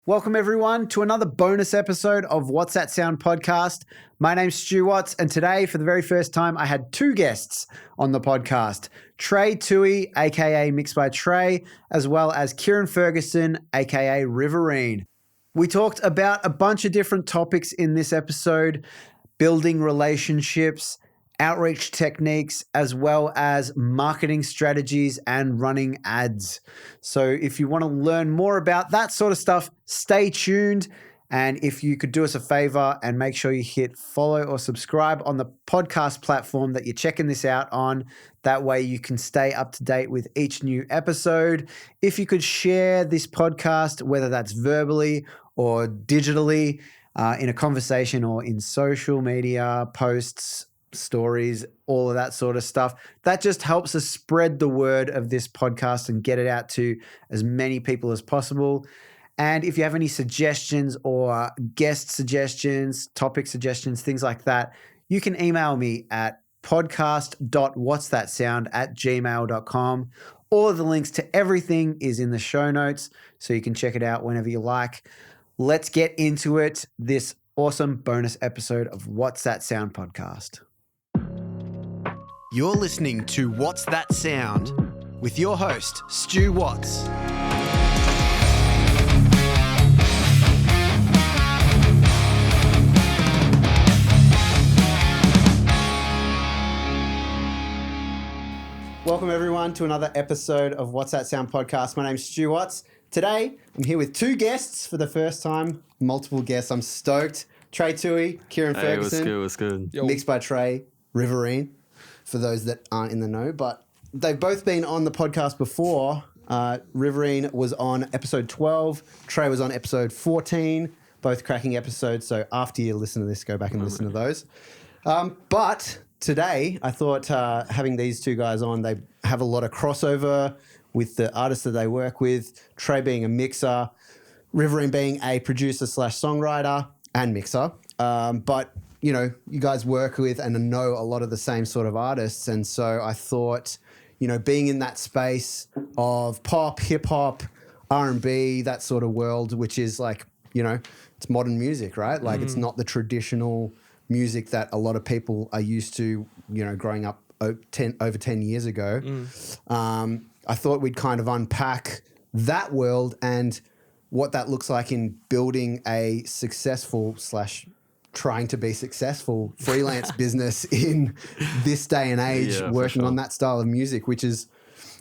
Welcome, everyone, to another bonus episode of What's That Sound podcast. My name's Stu Watts, and today, for the very first time, I had two guests on the podcast. Trae Tui, aka MixedbyTrae, as well as Kieran Ferguson, aka Riverine. We talked about a bunch of different topics in this episode: building relationships, outreach techniques, as well as marketing strategies and running ads. So if you want to learn more about that sort of stuff, stay tuned. And if you could do us a favor and make sure you hit follow or subscribe on the podcast platform that you're checking this out on, that way you can stay up to date with each new episode. If you could share this podcast, whether that's verbally or digitally, in a conversation or in social media posts, stories, all of that sort of stuff. That just helps us spread the word of this podcast and get it out to as many people as possible. And if you have any suggestions or guest suggestions, topic suggestions, things like that, you can email me at podcast.whatsthatsound@gmail.com. All of the links to everything is in the show notes, so you can check it out whenever you like. Let's get into it. This awesome bonus episode of What's That Sound podcast. You're listening to What's That Sound with your host, Stu Watts. Welcome, everyone, to another episode of What's That Sound podcast. My name's Stu Watts. Today, I'm here with two guests for the first time, multiple guests. I'm stoked. Trae Tui, Kieran Ferguson. What's good? MixedbyTrae, Riverine, for those that aren't in the know. But they've both been on the podcast before. Riverine was on episode 12. Trae was on episode 14. Both cracking episodes. So after you listen to this, go back and listen to those. But today, I thought having these two guys on, they have a lot of crossover with the artists that they work with. Trae being a mixer, Riverine being a producer / songwriter and mixer. But, you know, you guys work with and know a lot of the same sort of artists. And so I thought, you know, being in that space of pop, hip hop, R&B, that sort of world, which is like, you know, it's modern music, right? Like it's not the traditional music that a lot of people are used to, you know, growing up over 10 years ago. I thought we'd kind of unpack that world and what that looks like in building a successful / trying to be successful freelance business in this day and age, working on that style of music, which is,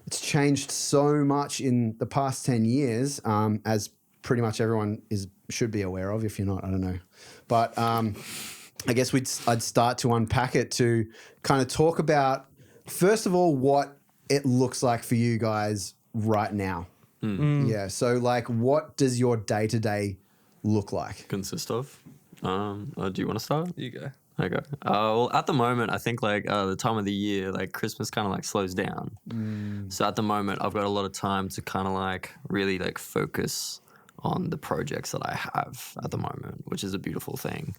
it's changed so much in the past 10 years, as pretty much everyone should be aware of. If you're not, I don't know. But I guess I'd start to unpack it to kind of talk about, first of all, what it looks like for you guys right now. Yeah. So like, what does your day-to-day look like? Consist of? Do you want to start? You go. Okay. Well, at the moment, I think like the time of the year, like Christmas kind of like slows down. So at the moment, I've got a lot of time to kind of like really like focus on the projects that I have at the moment, which is a beautiful thing.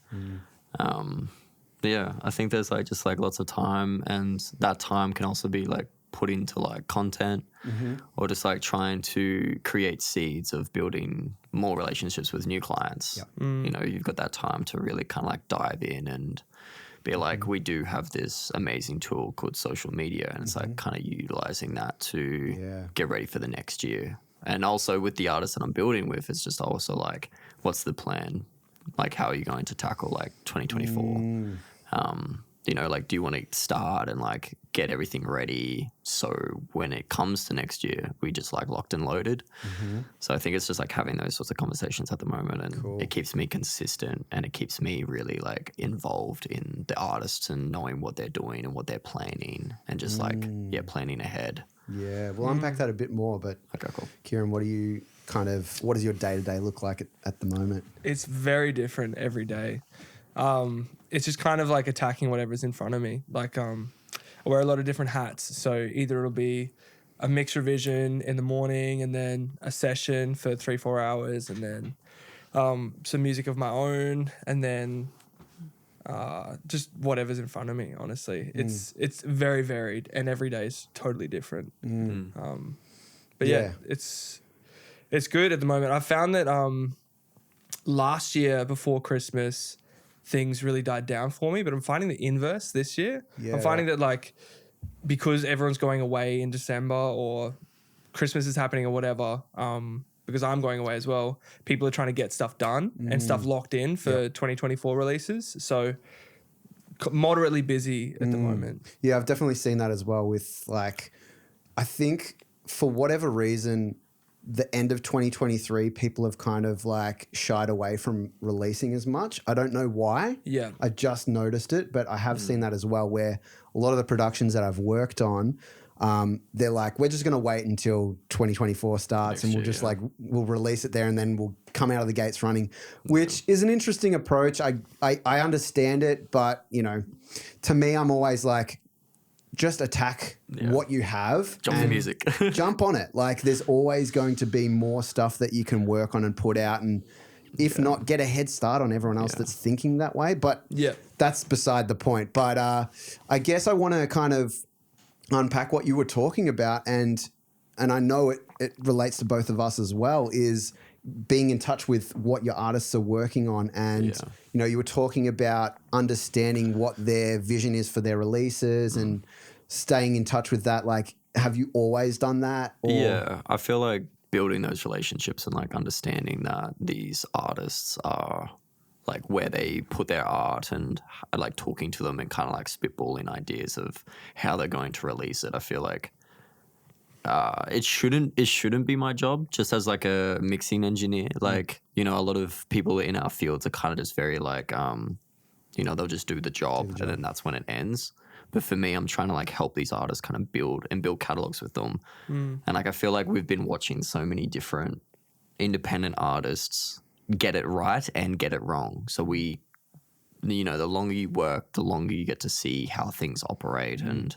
Yeah, I think there's like just like lots of time, and that time can also be like put into like content or just like trying to create seeds of building more relationships with new clients. You know, you've got that time to really kind of like dive in and be like, we do have this amazing tool called social media, and it's like kind of utilizing that to get ready for the next year. And also with the artists that I'm building with, it's just also like, what's the plan? Like, how are you going to tackle like 2024? You know, like, do you want to start and like get everything ready so when it comes to next year, we just like locked and loaded? So I think it's just like having those sorts of conversations at the moment, and it keeps me consistent, and it keeps me really like involved in the artists and knowing what they're doing and what they're planning, and just like, planning ahead. Yeah, we'll unpack that a bit more, but Okay, cool. Kieran, what does your day-to-day look like at the moment? It's very different every day. It's just kind of like attacking whatever's in front of me. Like, I wear a lot of different hats. So either it'll be a mix revision in the morning, and then a session for 3-4 hours, and then some music of my own, and then just whatever's in front of me, honestly. It's very varied, and every day is totally different. But yeah, it's good at the moment. I found that last year before Christmas, things really died down for me, but I'm finding the inverse this year. Yeah. I'm finding that like because everyone's going away in December or Christmas is happening or whatever, because I'm going away as well, people are trying to get stuff done and stuff locked in for 2024 releases. So moderately busy at the moment. Yeah, I've definitely seen that as well with like, I think for whatever reason, the end of 2023, people have kind of like shied away from releasing as much. I don't know why. Yeah. I just noticed it, but I have seen that as well where a lot of the productions that I've worked on, they're like, we're just going to wait until 2024 starts and we'll just like, we'll release it there and then we'll come out of the gates running, which is an interesting approach. I understand it, but you know, to me, I'm always like, just attack what you have. Jump the music. Jump on it. Like there's always going to be more stuff that you can work on and put out and if not, get a head start on everyone else that's thinking that way. But that's beside the point. But I guess I want to kind of unpack what you were talking about and I know it relates to both of us as well, is being in touch with what your artists are working on. And, you know, you were talking about understanding what their vision is for their releases and staying in touch with that. Like, have you always done that? Or? Yeah, I feel like building those relationships and like understanding that these artists are like where they put their art and like talking to them and kind of like spitballing ideas of how they're going to release it. I feel like it shouldn't be my job just as like a mixing engineer. Like, you know, a lot of people in our fields are kind of just very like, you know, they'll just do the job and then that's when it ends. But for me, I'm trying to like help these artists kind of build catalogs with them. And like, I feel like we've been watching so many different independent artists get it right and get it wrong. So we, you know, the longer you work, the longer you get to see how things operate and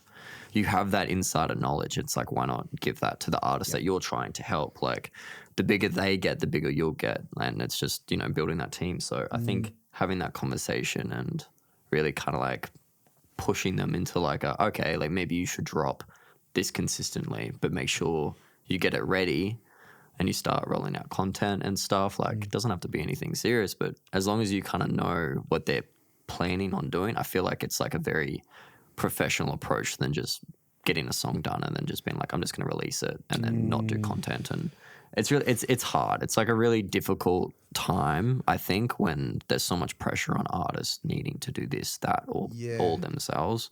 you have that insider knowledge. It's like, why not give that to the artist that you're trying to help? Like the bigger they get, the bigger you'll get. And it's just, you know, building that team. So I think having that conversation and really kind of like pushing them into like okay, like maybe you should drop this consistently, but make sure you get it ready and you start rolling out content and stuff. Like it doesn't have to be anything serious, but as long as you kind of know what they're planning on doing, I feel like it's like a very professional approach than just getting a song done and then just being like, I'm just going to release it and then not do content. And it's really, it's hard. It's like a really difficult time, I think, when there's so much pressure on artists needing to do this, that, or all themselves.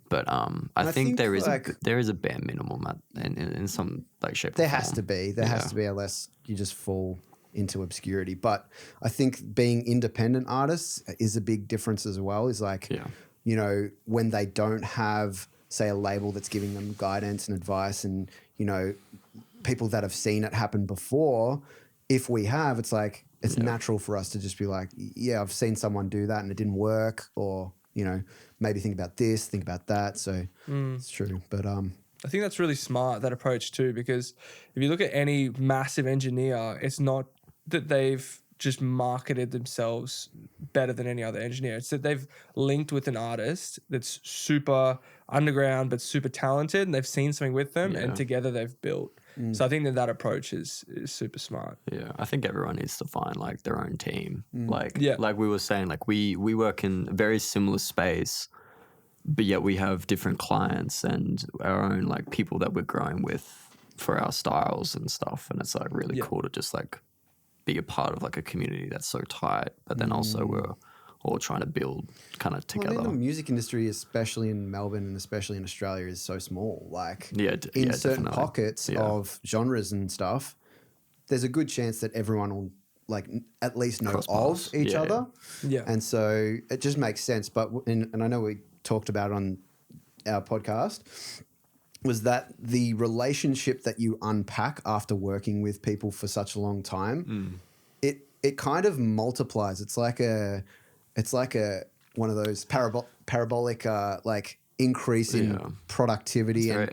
But I think there is a bare minimum in some like shape. There or form. has to be. There has to be, unless you just fall into obscurity. But I think being independent artists is a big difference as well. Is like, you know, when they don't have, say, a label that's giving them guidance and advice and, you know, people that have seen it happen before, if we have, it's like, it's natural for us to just be like, yeah, I've seen someone do that and it didn't work, or, you know, maybe think about this, think about that. So it's true. But I think that's really smart, that approach too, because if you look at any massive engineer, it's not that they've just marketed themselves better than any other engineer. It's that they've linked with an artist that's super underground but super talented, and they've seen something with them, and together they've built. So I think that approach is super smart. Yeah, I think everyone needs to find like their own team. Like we were saying, like we work in a very similar space, but yet we have different clients and our own like people that we're growing with for our styles and stuff. And it's like really cool to just like be a part of like a community that's so tight, but then also we're all trying to build kind of together. Well, I mean, the music industry, especially in Melbourne and especially in Australia, is so small. Like in certain pockets of genres and stuff, there's a good chance that everyone will like at least know of each other. Yeah. And so it just makes sense. But and I know we talked about it on our podcast, was that the relationship that you unpack after working with people for such a long time, it kind of multiplies. It's like one of those parabolic like increase in productivity and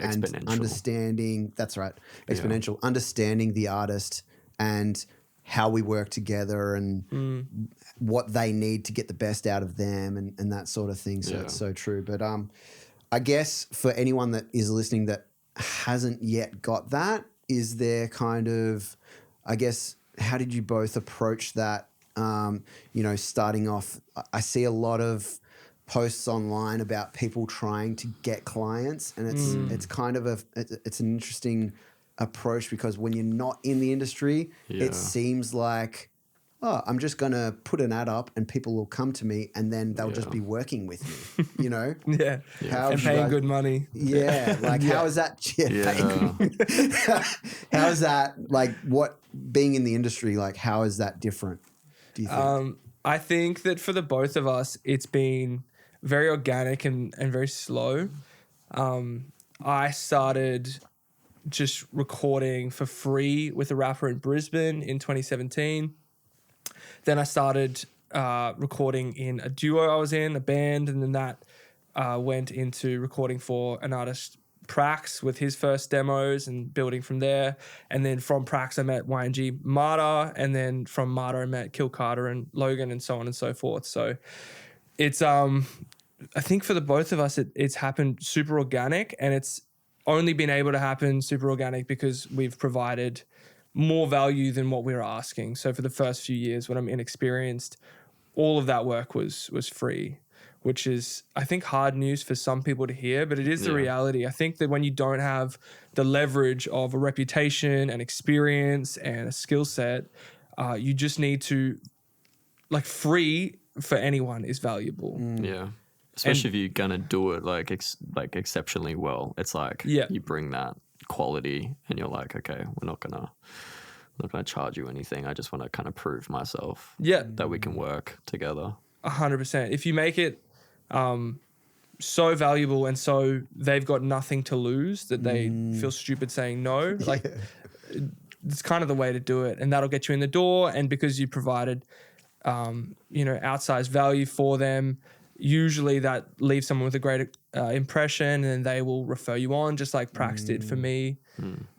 understanding. That's right, exponential. Understanding the artist and how we work together and what they need to get the best out of them and that sort of thing. So it's so true. But I guess for anyone that is listening that hasn't yet got that, is there kind of, I guess, how did you both approach that? Starting off, I see a lot of posts online about people trying to get clients, and it's kind of it's an interesting approach, because when you're not in the industry, it seems like, oh, I'm just going to put an ad up and people will come to me and then they'll just be working with me, you know? Yeah. How And paying good money. Yeah. Like, how is that? How is that, like, what, being in the industry, like, how is that different, do you think? I think that for the both of us, it's been very organic and very slow. I started just recording for free with a rapper in Brisbane in 2017. Then I started recording in a duo I was in, a band, and then that went into recording for an artist, Prax, with his first demos and building from there. And then from Prax, I met YNG Marta, and then from Marta, I met Kill Carter and Logan, and so on and so forth. So it's, I think for the both of us, it's happened super organic, and it's only been able to happen super organic because we've provided more value than what we were asking. So for the first few years when I'm inexperienced, all of that work was free, which is, I think, hard news for some people to hear, but it is the reality. I think that when you don't have the leverage of a reputation and experience and a skill set, you just need to, like, free for anyone is valuable. Yeah. Especially if you're gonna do it like exceptionally well. It's like you bring that quality and you're like, okay, we're not gonna charge you anything. I just want to kind of prove myself that we can work together. 100%. If you make it so valuable and so they've got nothing to lose that they feel stupid saying no, like it's kind of the way to do it, and that'll get you in the door. And because you provided outsized value for them, usually that leaves someone with a great impression, and then they will refer you on, just like Prax did for me.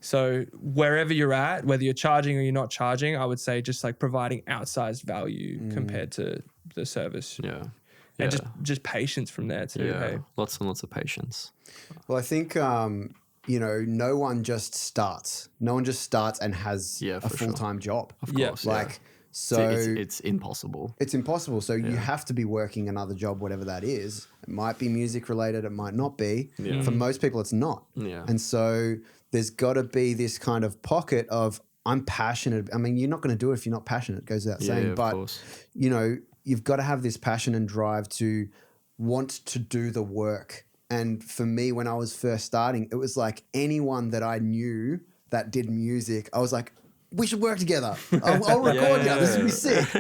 So wherever you're at, whether you're charging or you're not charging, I would say just like providing outsized value compared to the service. Yeah. And just patience from there too. Yeah. Hey? Lots and lots of patience. Well, I think, no one just starts. No one just starts and has a full-time job. Of course. So it's impossible. It's impossible. So you have to be working another job, whatever that is. It might be music related. It might not be. Yeah. For most people, it's not. Yeah. And so there's got to be this kind of pocket of, I'm passionate. I mean, you're not going to do it if you're not passionate. It goes without saying. But, course. You've got to have this passion and drive to want to do the work. And for me, when I was first starting, it was like anyone that I knew that did music, I was like, we should work together. I'll record you. This would be sick.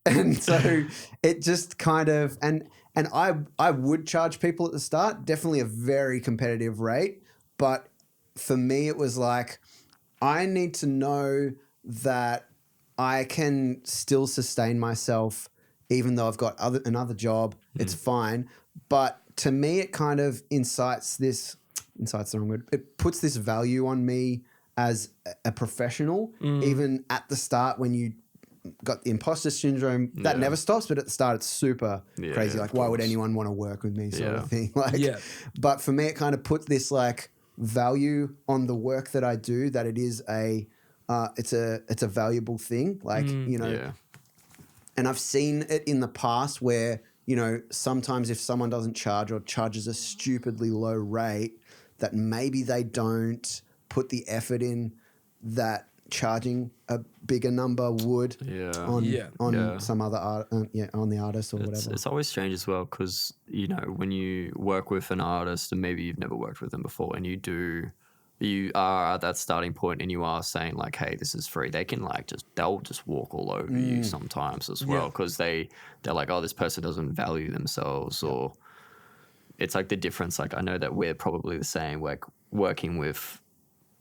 And so it just kind of, and I would charge people at the start, definitely a very competitive rate. But for me, it was like, I need to know that I can still sustain myself, even though I've got another job. It's fine. But to me, it kind of insight's the wrong word. It puts this value on me as a professional, even at the start when you got the imposter syndrome, that never stops, but at the start it's super crazy. Like, why would anyone want to work with me, sort of thing. But for me, it kind of puts this like value on the work that I do, that it is it's a valuable thing. Like, and I've seen it in the past where, sometimes if someone doesn't charge or charges a stupidly low rate, that maybe they don't put the effort in that charging a bigger number would on some other on the artist or whatever. It's always strange as well, because when you work with an artist and maybe you've never worked with them before, and you are at that starting point and you are saying like, hey, this is free, they can like they'll just walk all over you sometimes as well, because they're like, oh, this person doesn't value themselves, or it's like the difference. Like, I know that we're probably the same, like working with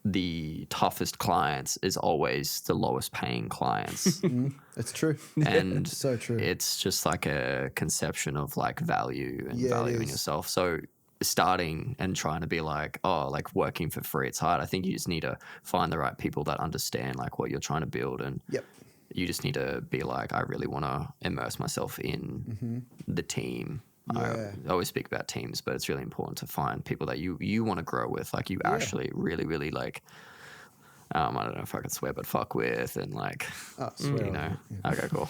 the toughest clients is always the lowest paying clients. It's true. And so true. It's just like a conception of like value and valuing yourself. So starting and trying to be like, oh, like working for free, it's hard. I think you just need to find the right people that understand like what you're trying to build, and you just need to be like, I really want to immerse myself in the team. I always speak about teams, but it's really important to find people that you want to grow with, like you actually really, really like I don't know if I could swear, but fuck with and like, Oh, swear you on know, it, okay, cool.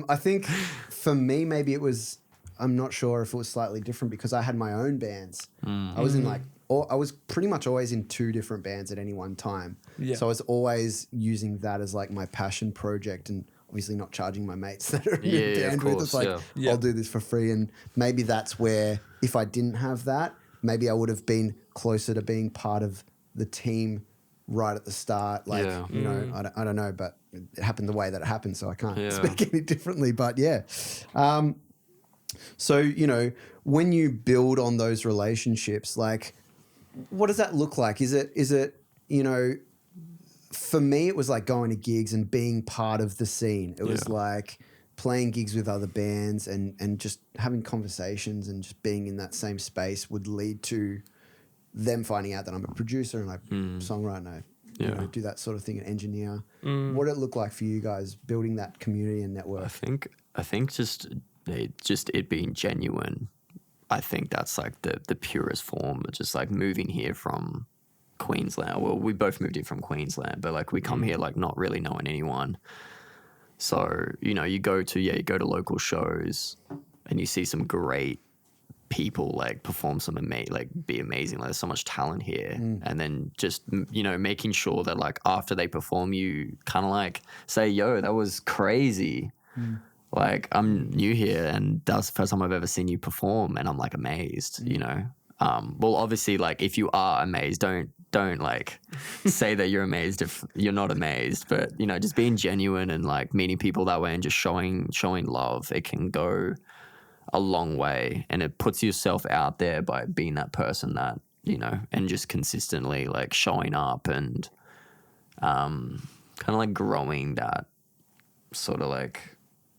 I think for me, maybe it was, I'm not sure if it was slightly different because I had my own bands. I was in like, I was pretty much always in 2 different bands at any one time. Yeah. So I was always using that as like my passion project and obviously not charging my mates that are in the Yeah, of band with. course, It's like, yeah. I'll do this for free. And maybe that's where, if I didn't have that, maybe I would have been closer to being part of the team right at the start. Like, Yeah. you know, I don't know, but it happened the way that it happened. So I can't Yeah. speak any differently, but yeah. So, you know, when you build on those relationships, like, what does that look like? Is it, you know, for me, it was like going to gigs and being part of the scene. It was Yeah. like playing gigs with other bands and just having conversations and just being in that same space would lead to them finding out that I'm a producer and like songwriter and I you Yeah. know, do that sort of thing, an engineer. What did it look like for you guys building that community and network? I think just it being genuine. I think that's like the purest form of just like moving here from Queensland. Well, we both moved here from Queensland, but like we come here like not really knowing anyone. So, you know, you go to local shows and you see some great people like perform be amazing. Like there's so much talent here. And then just, you know, making sure that like after they perform, you kind of like say, yo, that was crazy. Like I'm new here and that's the first time I've ever seen you perform and I'm like amazed, you know? Well, obviously like if you are amazed, don't like say that you're amazed if you're not amazed, but you know, just being genuine and like meeting people that way and just showing love, it can go a long way and it puts yourself out there by being that person that, you know, and just consistently like showing up and kind of like growing that sort of like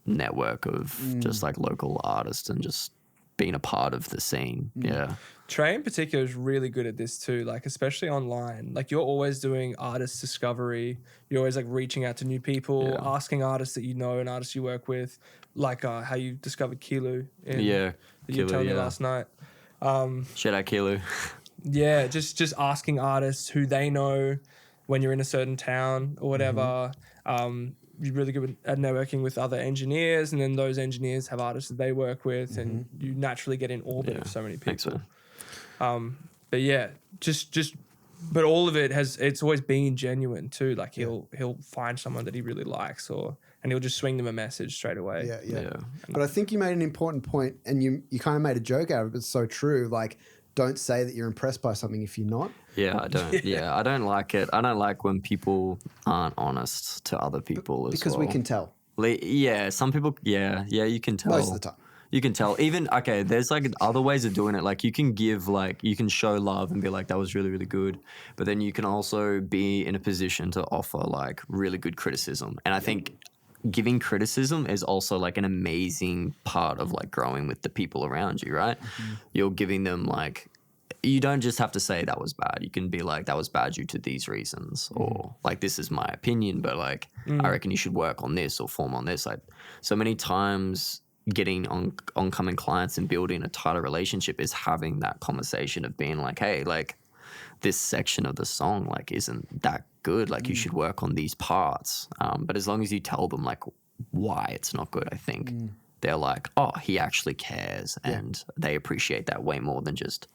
network of just like local artists and just being a part of the scene. Yeah. Trey in particular is really good at this too, like especially online. Like you're always doing artist discovery. You're always like reaching out to new people, Yeah. asking artists that you know and artists you work with, like how you discovered Kilu. Yeah. That you were Kilu, telling me yeah. last night. Shout out Kilu. Yeah, just asking artists who they know when you're in a certain town or whatever. You're really good at networking with other engineers, and then those engineers have artists that they work with, and you naturally get in orbit of so many people. Thanks, man. But yeah, but all of it's always being genuine too. Like he'll find someone that he really likes, and he'll just swing them a message straight away. Yeah. But I think you made an important point, and you kind of made a joke out of it, but it's so true. Like, don't say that you're impressed by something if you're not. Yeah, I don't. Yeah, I don't like it. I don't like when people aren't honest to other people Because we can tell. Yeah, some people. Yeah, you can tell. Most of the time. You can tell. Even okay, there's like other ways of doing it. Like you can you can show love and be like, that was really, really good. But then you can also be in a position to offer like really good criticism. And I think giving criticism is also like an amazing part of like growing with the people around you, right? You're giving them like, you don't just have to say that was bad. You can be like, that was bad due to these reasons, or like, this is my opinion, but like, I reckon you should work on this or form on this. Like so many times getting oncoming clients and building a tighter relationship is having that conversation of being like, hey, like this section of the song like isn't that good. Like you should work on these parts. But as long as you tell them like why it's not good, I think they're like, oh, he actually cares, and they appreciate that way more than just,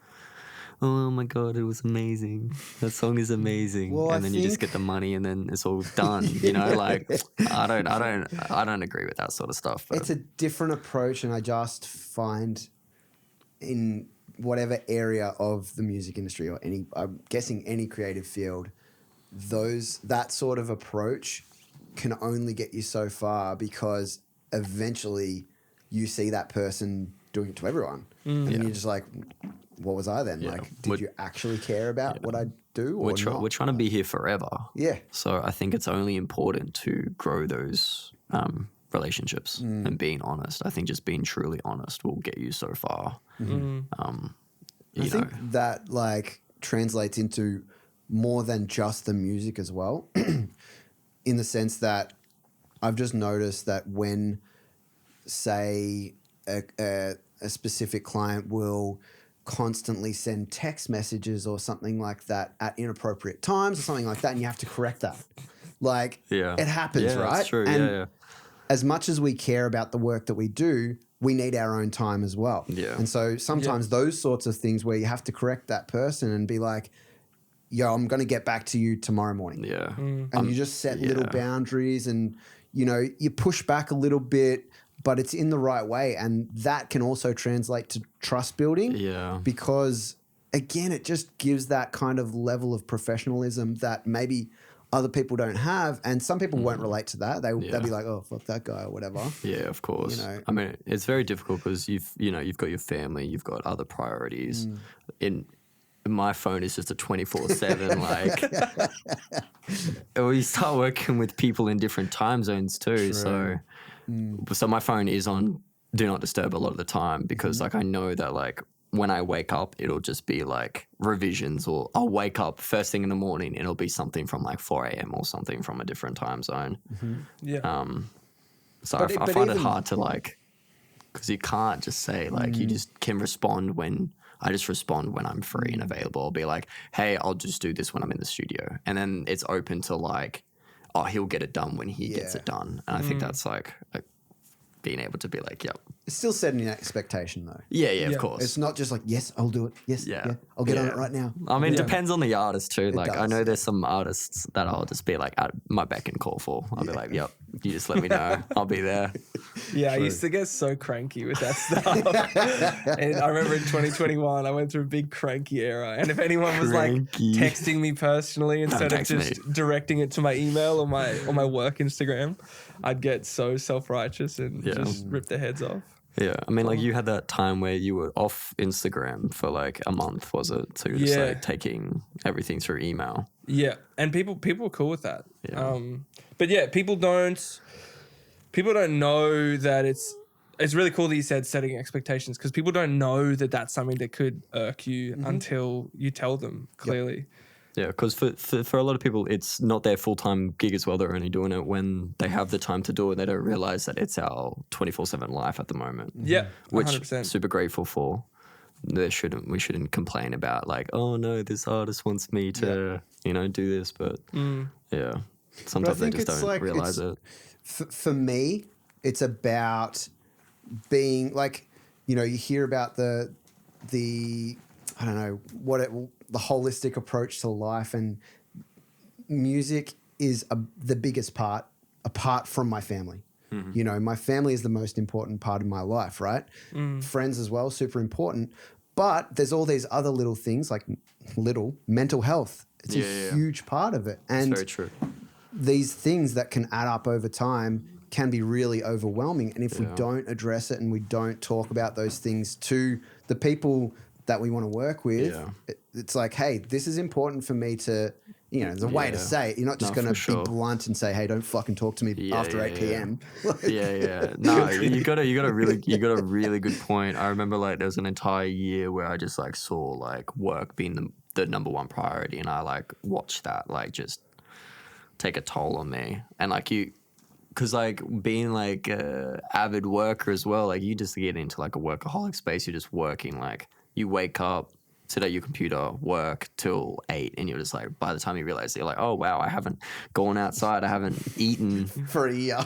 oh my God, it was amazing. That song is amazing. Well, and then you just get the money and then it's all done. You know, like I don't agree with that sort of stuff. But It's a different approach, and I just find in whatever area of the music industry or I'm guessing any creative field, that sort of approach can only get you so far, because eventually you see that person doing it to everyone, and you're just like, what was I then? Yeah. Like, did you actually care about what I do or not? we're trying to be here forever. Yeah. So I think it's only important to grow those relationships and being honest. I think just being truly honest will get you so far. I think that like translates into more than just the music as well, in the sense that I've just noticed that when, say, a specific client will constantly send text messages or something like that at inappropriate times or something like that, and you have to correct that. Like, it happens, yeah, right? That's true. And as much as we care about the work that we do, we need our own time as well. Yeah. And so sometimes those sorts of things where you have to correct that person and be like, yo, I'm going to get back to you tomorrow morning. Yeah. And you just set little boundaries and, you know, you push back a little bit, but it's in the right way. And that can also translate to trust building. Yeah. Because, again, it just gives that kind of level of professionalism that maybe other people don't have. And some people won't relate to that. They'll be like, oh, fuck that guy or whatever. Yeah, of course. You know? I mean, it's very difficult because you've got your family, you've got other priorities. In my phone is just a 24/7 like. We start working with people in different time zones too. So my phone is on do not disturb a lot of the time because like I know that like when I wake up, it'll just be like revisions, or I'll wake up first thing in the morning and it'll be something from like 4 a.m. or something from a different time zone. So I find it hard to like, because you can't just say like, you just can respond when, I just respond when I'm free and available. I'll be like, hey, I'll just do this when I'm in the studio. And then it's open to like, oh, he'll get it done when he gets it done. And I think that's like being able to be like, yep. It's still setting an expectation though. Yeah, of course. It's not just like, yes, I'll do it. Yes, I'll get on it right now. I mean, it depends on the artist too. Like, does. I know there's some artists that I'll just be like at my beck and call for. I'll be like, yep, you just let me know. I'll be there. Yeah, I used to get so cranky with that stuff. And I remember in 2021, I went through a big cranky era. And if anyone was like texting me personally instead of just directing it to my email or my work Instagram, I'd get so self-righteous and just rip their heads off. Yeah, I mean, like you had that time where you were off Instagram for like a month, was it? So you're just like taking everything through email. Yeah, and people were cool with that. Yeah. But yeah, people don't know that it's really cool that you said setting expectations, because people don't know that that's something that could irk you until you tell them clearly. Yeah, because for a lot of people, it's not their full-time gig as well. They're only doing it when they have the time to do it. They don't realize that it's our 24/7 life at the moment. Yeah, 100%. Which I'm super grateful for. We shouldn't complain about like, oh no, this artist wants me to, do this. But sometimes they just don't realize it. For me, it's about being like, you hear about the I don't know the holistic approach to life, and music is the biggest part apart from my family. My family is the most important part of my life, right? Friends as well, super important. But there's all these other little things like mental health. It's a huge part of it. And it's very true. These things that can add up over time can be really overwhelming. And if we don't address it and we don't talk about those things to the people that we want to work with, it's like, hey, this is important for me to, there's a way to say it. You're not just going to be blunt and say, hey, don't fucking talk to me after 8 p.m. No, you got a really good point. I remember like there was an entire year where I just like saw like work being the number one priority, and I like watched that like just take a toll on me. And like because like being like a avid worker as well, like you just get into like a workaholic space. You're just working, like you wake up, sit at your computer, work till 8, and you're just like, by the time you realize, you're like, oh wow, I haven't gone outside, I haven't eaten for a year.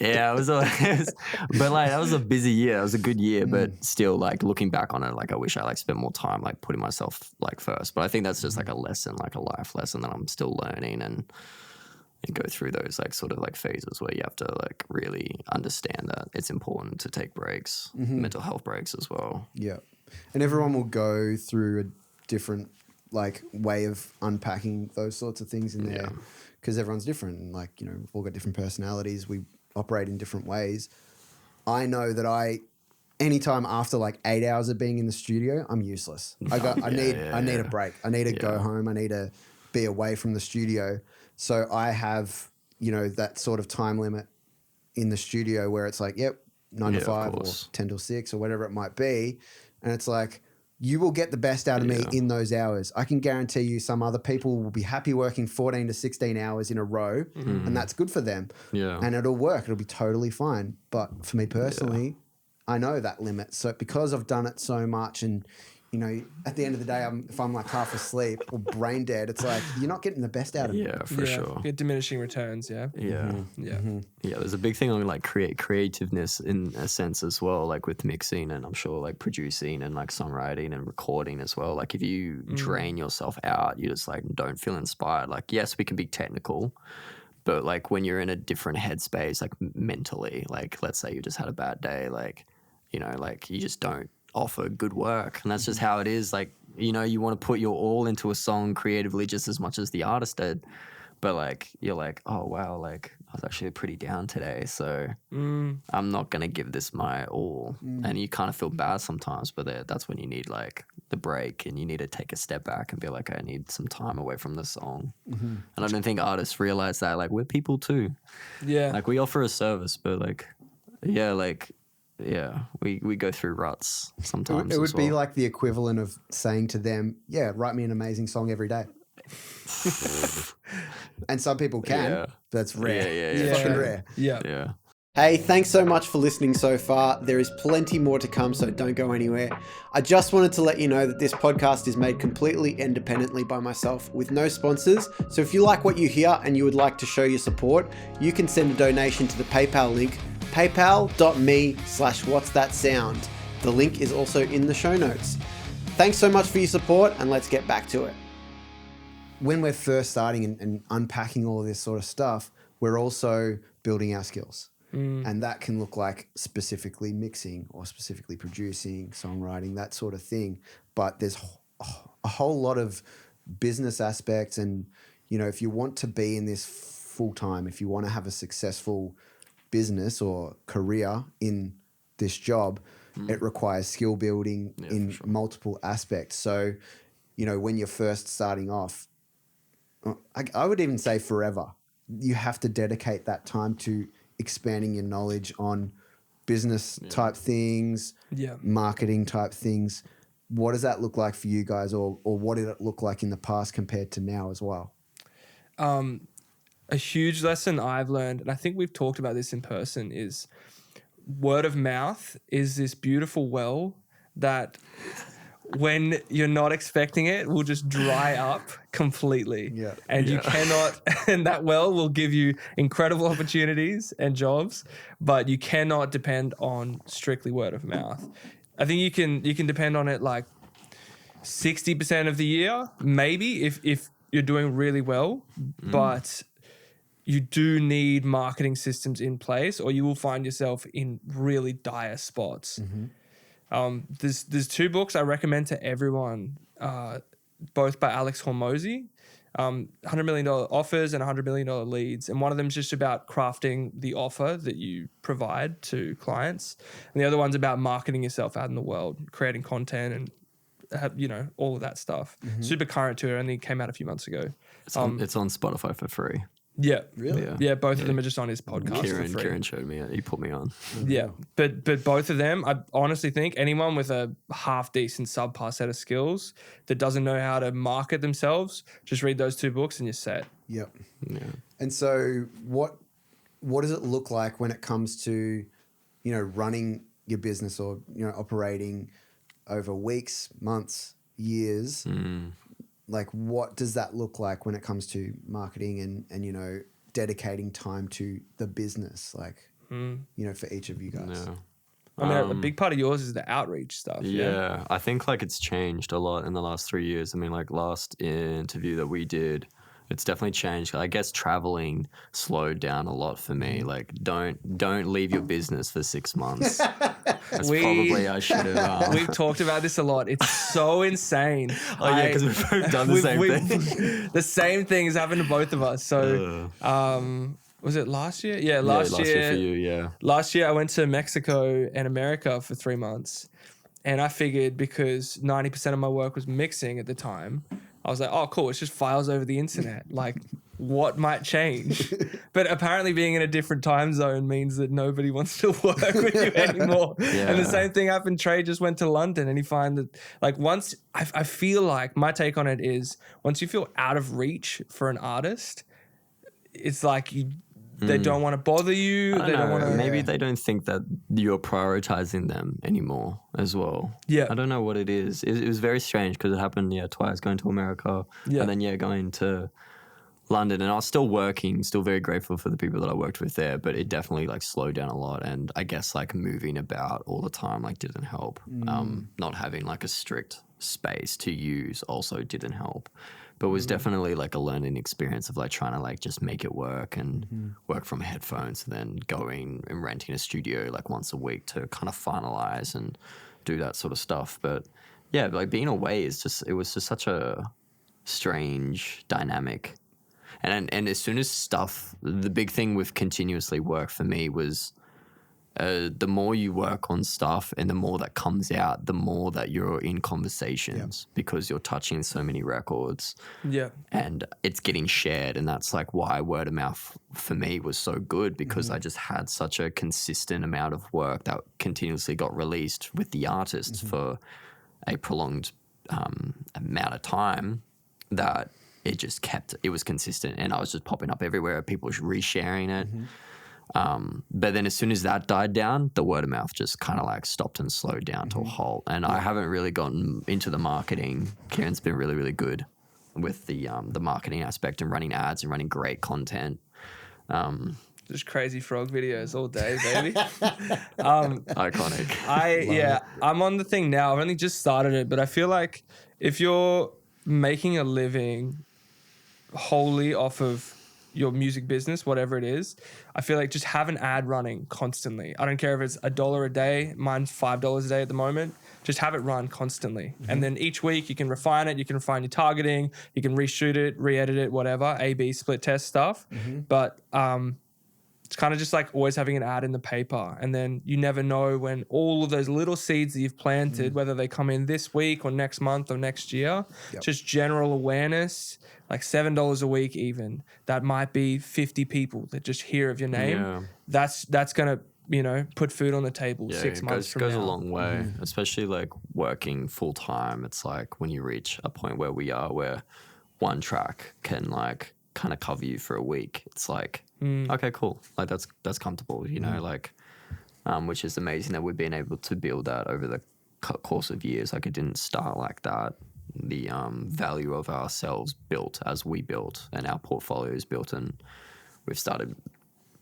Yeah, but like that was a busy year. It was a good year, but still, like looking back on it, like I wish I like spent more time like putting myself like first. But I think that's just like a lesson, like a life lesson that I'm still learning, and go through those like sort of like phases where you have to like really understand that it's important to take breaks, mental health breaks as well. Yeah. And everyone will go through a different like way of unpacking those sorts of things in there, because everyone's different. And like, we've all got different personalities. We operate in different ways. I know that anytime after like 8 hours of being in the studio, I'm useless. I need a break. I need to go home. I need to be away from the studio. So I have, that sort of time limit in the studio where it's like, 9 to 5 or 10 till 6 or whatever it might be. And it's like, you will get the best out of me in those hours. I can guarantee you some other people will be happy working 14 to 16 hours in a row, and that's good for them. Yeah. And it'll work. It'll be totally fine. But for me personally, I know that limit. So because I've done it so much, and you know, at the end of the day, if I'm like half asleep or brain dead, it's like you're not getting the best out of me. Yeah, for sure. Get diminishing returns. Yeah. Yeah. Yeah. Yeah, there's a big thing on like creativeness in a sense as well, like with mixing and I'm sure like producing and like songwriting and recording as well. Like if you drain yourself out, you just like don't feel inspired. Like yes, we can be technical, but like when you're in a different headspace, like mentally, like let's say you just had a bad day, like, you know, like you just don't offer good work. And that's just how it is. Like, you know, you want to put your all into a song creatively just as much as the artist did. But like, you're like, oh wow, like I was actually pretty down today. So I'm not going to give this my all. And you kind of feel bad sometimes, but that's when you need like the break and you need to take a step back and be like, I need some time away from the song. And I don't think artists realize that, like we're people too. Yeah. Like we offer a service, but like, we go through ruts sometimes. It would be like the equivalent of saying to them, yeah, write me an amazing song every day. And some people can, but that's rare. It's fucking rare. Yeah. Hey, thanks so much for listening so far. There is plenty more to come, so don't go anywhere. I just wanted to let you know that this podcast is made completely independently by myself with no sponsors. So if you like what you hear and you would like to show your support, you can send a donation to the PayPal link, paypal.me/whatsthatsound. The link is also in the show notes. Thanks so much for your support, and let's get back to it. When we're first starting and unpacking all of this sort of stuff, we're also building our skills. And that can look like specifically mixing or specifically producing, songwriting, that sort of thing. But there's a whole lot of business aspects. And, you know, if you want to be in this full time, if you want to have a successful business or career in this job, it requires skill building in multiple aspects. So, you know, when you're first starting off, I would even say forever, you have to dedicate that time to expanding your knowledge on business type things, marketing type things. What does that look like for you guys, or what did it look like in the past compared to now as well? A huge lesson I've learned, and I think we've talked about this in person, is word of mouth is this beautiful well that when you're not expecting it will just dry up completely. And you cannot, and that well will give you incredible opportunities and jobs, but you cannot depend on strictly word of mouth. I think you can depend on it like 60% of the year, maybe if you're doing really well, but you do need marketing systems in place or you will find yourself in really dire spots. There's two books I recommend to everyone, both by Alex Hormozy, $100 Million Offers and $100 Million Leads. And one of them is just about crafting the offer that you provide to clients. And the other one's about marketing yourself out in the world, creating content and, you know, all of that stuff. Super current to it. Only came out a few months ago. It's on Spotify for free. Yeah. Really? Yeah, both of them are just on his podcast for free. Kieran showed me it. He put me on. Yeah, but both of them, I honestly think anyone with a half decent subpar set of skills that doesn't know how to market themselves, just read those two books and you're set. Yep. Yeah. And so what does it look like when it comes to, you know, running your business or, you know, operating over weeks, months, years? Like, what does that look like when it comes to marketing and you know, dedicating time to the business, like, you know, for each of you guys? Yeah. I mean, a big part of yours is the outreach stuff. Yeah, I think like it's changed a lot in the last 3 years. I mean, like last interview that we did, it's definitely changed. I guess traveling slowed down a lot for me. Like, don't leave your business for 6 months. That's probably I should have. We've talked about this a lot. It's so insane. Oh yeah, because we've both done the same thing. The same thing has happened to both of us. So, was it last year? Yeah, last year for you. Yeah. Last year I went to Mexico and America for 3 months, and I figured because 90% of my work was mixing at the time, I was like, oh, cool, it's just files over the internet. Like, what might change? But apparently being in a different time zone means that nobody wants to work with you anymore. And the same thing happened. Trey just went to London and he find that, like, once, I feel like my take on it is once you feel out of reach for an artist, it's like they don't want to bother you. I They don't know, want to. maybe they don't think that you're prioritizing them anymore as well. Yeah. I don't know what it is. It was very strange because it happened, twice, going to America and then, going to London. And I was still working, still very grateful for the people that I worked with there, but it definitely like slowed down a lot. And I guess like moving about all the time like didn't help. Not having like a strict space to use also didn't help. But it was definitely like a learning experience of like trying to like just make it work and work from headphones and then going and renting a studio like once a week to kind of finalize and do that sort of stuff. But yeah, like being away it was just such a strange dynamic. And as soon as the big thing with continuously work for me was the more you work on stuff and the more that comes out, the more that you're in conversations because you're touching so many records. Yeah. And it's getting shared. And that's like why word of mouth for me was so good because I just had such a consistent amount of work that continuously got released with the artists for a prolonged amount of time that it was consistent and I was just popping up everywhere. People were resharing it. But then as soon as that died down, the word of mouth just kind of like stopped and slowed down to a halt. And I haven't really gotten into the marketing. Kieran's been really, really good with the marketing aspect and running ads and running great content. Just crazy frog videos all day, baby. Iconic. I'm on the thing now. I've only just started it, but I feel like if you're making a living wholly off of your music business, whatever it is, I feel like just have an ad running constantly. I don't care if it's $1 a day, mine's $5 a day at the moment. Just have it run constantly. And then each week you can refine it, you can refine your targeting, you can reshoot it, re-edit it, whatever, A/B split test stuff. But it's kind of just like always having an ad in the paper. And then you never know when all of those little seeds that you've planted, whether they come in this week or next month or next year, just general awareness, like $7 a week even, that might be 50 people that just hear of your name. Yeah. That's going to, put food on the table 6 months from now. It goes a long way, especially like working full time. It's like when you reach a point where we are, where one track can like kind of cover you for a week. It's like, okay, cool. Like that's comfortable, like, which is amazing that we've been able to build that over the course of years. Like it didn't start like that. The value of ourselves built as we built and our portfolio is built and we've started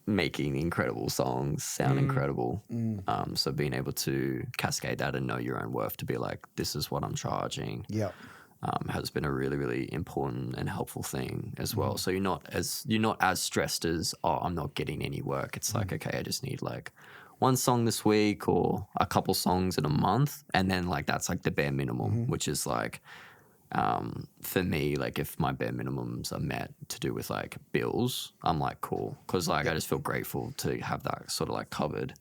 making incredible songs, sound incredible. So being able to cascade that and know your own worth to be like, this is what I'm charging. Has been a really, really important and helpful thing as well. So you're not as stressed as, I'm not getting any work. It's like, okay, I just need like one song this week or a couple songs in a month. And then like, that's like the bare minimum, which is like, for me, like if my bare minimums are met to do with like bills, I'm like, cool. Cause like, I just feel grateful to have that sort of like covered.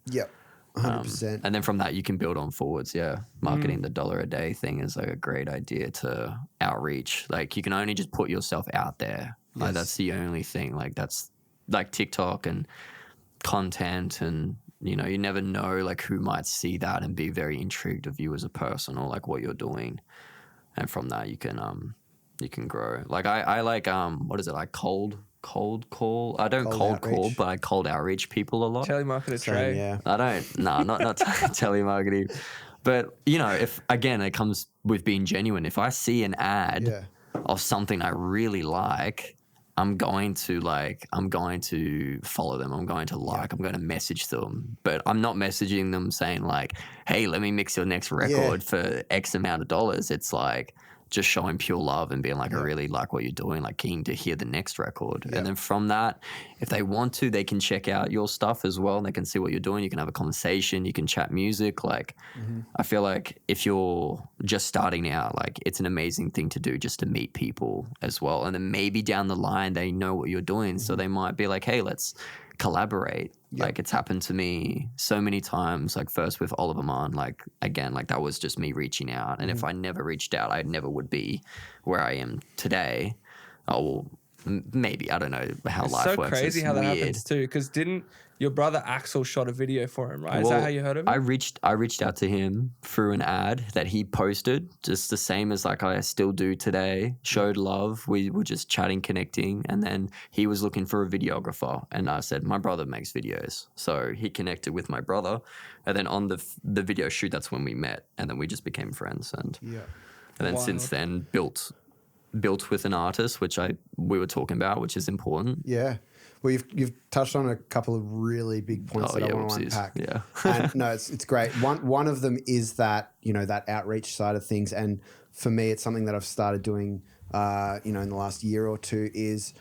100%. And then from that, you can build on forwards. Marketing the $1 a day thing is like a great idea to outreach. Like you can only just put yourself out there. Like that's the only thing. Like that's like TikTok and content and, you never know like who might see that and be very intrigued of you as a person or like what you're doing. And from that, you can grow. Like I like, what is it? Like cold call. I don't cold call, but I cold outreach people a lot. Telemarketer Trey. Yeah. I don't. No, not telemarketing. But if again, it comes with being genuine. If I see an ad of something I really like, I'm going to follow them. I'm going to I'm going to message them. But I'm not messaging them saying like, hey, let me mix your next record for X amount of dollars. It's like just showing pure love and being like, I really like what you're doing, like keen to hear the next record. And then from that, if they want to, they can check out your stuff as well and they can see what you're doing. You can have a conversation, you can chat music. Like, I feel like if you're just starting out, like it's an amazing thing to do just to meet people as well. And then maybe down the line, they know what you're doing. So they might be like, hey, let's collaborate. Like it's happened to me so many times, like first with Oliver Mann, like again, like that was just me reaching out. And if I never reached out, I never would be where I am today. Oh, well, maybe, I don't know how It's life so works. crazy It's how that weird. happens too. Because didn't your brother Axel shot a video for him, right? Is that how you heard of it? I reached out to him through an ad that he posted, just the same as like I still do today. Showed love. We were just chatting, connecting, and then he was looking for a videographer, and I said my brother makes videos, so he connected with my brother, and then on the video shoot, that's when we met, and then we just became friends, and then since then built with an artist, which we were talking about, which is important. Yeah. Well, you've touched on a couple of really big points that I want to unpack. Yeah. And no, it's great. One of them is that, that outreach side of things. And for me, it's something that I've started doing, in the last year or two is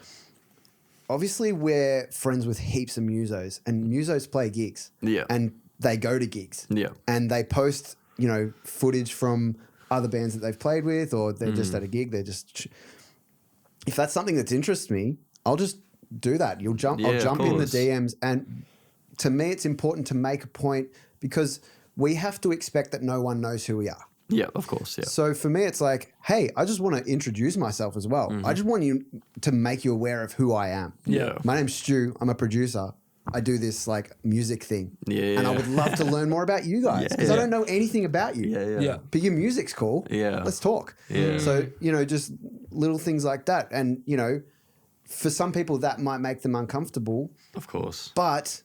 obviously we're friends with heaps of musos, and musos play gigs. Yeah. And they go to gigs. Yeah. And they post, footage from other bands that they've played with, or they're just at a gig. If that's something that interests me, I'll just do that. I'll jump in the DMs. And to me, it's important to make a point because we have to expect that no one knows who we are. Yeah, of course. Yeah. So for me, it's like, hey, I just want to introduce myself as well. I just want you to make you aware of who I am. Yeah. My name's Stu. I'm a producer. I do this like music thing. Yeah. And I would love to learn more about you guys because I don't know anything about you. Yeah. But your music's cool. Yeah. Let's talk. Yeah. So, just little things like that. And, for some people that might make them uncomfortable. Of course. But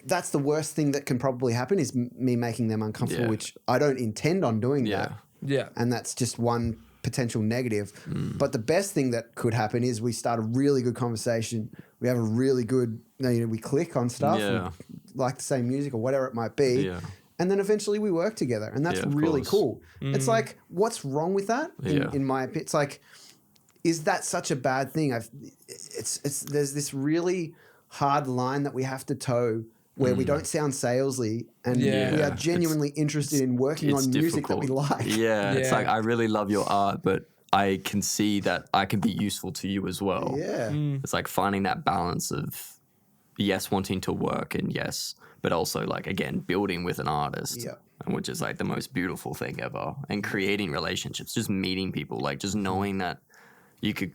that's the worst thing that can probably happen is me making them uncomfortable, which I don't intend on doing that. Yeah. And that's just one potential negative. But the best thing that could happen is we start a really good conversation. We have a really good, we click on stuff, Yeah. like the same music or whatever it might be. Yeah. And then eventually we work together. And that's Yeah, of really course. cool. It's like, what's wrong with that? In my opinion, it's like, is that such a bad thing? There's this really hard line that we have to toe where we don't sound salesy and we are genuinely interested in working on music that we like. Yeah, it's like, I really love your art, but I can see that I can be useful to you as well. Yeah. It's like finding that balance of, yes, wanting to work and yes, but also like, again, building with an artist. Yeah. And which is like the most beautiful thing ever. And creating relationships, just meeting people, like just knowing that you could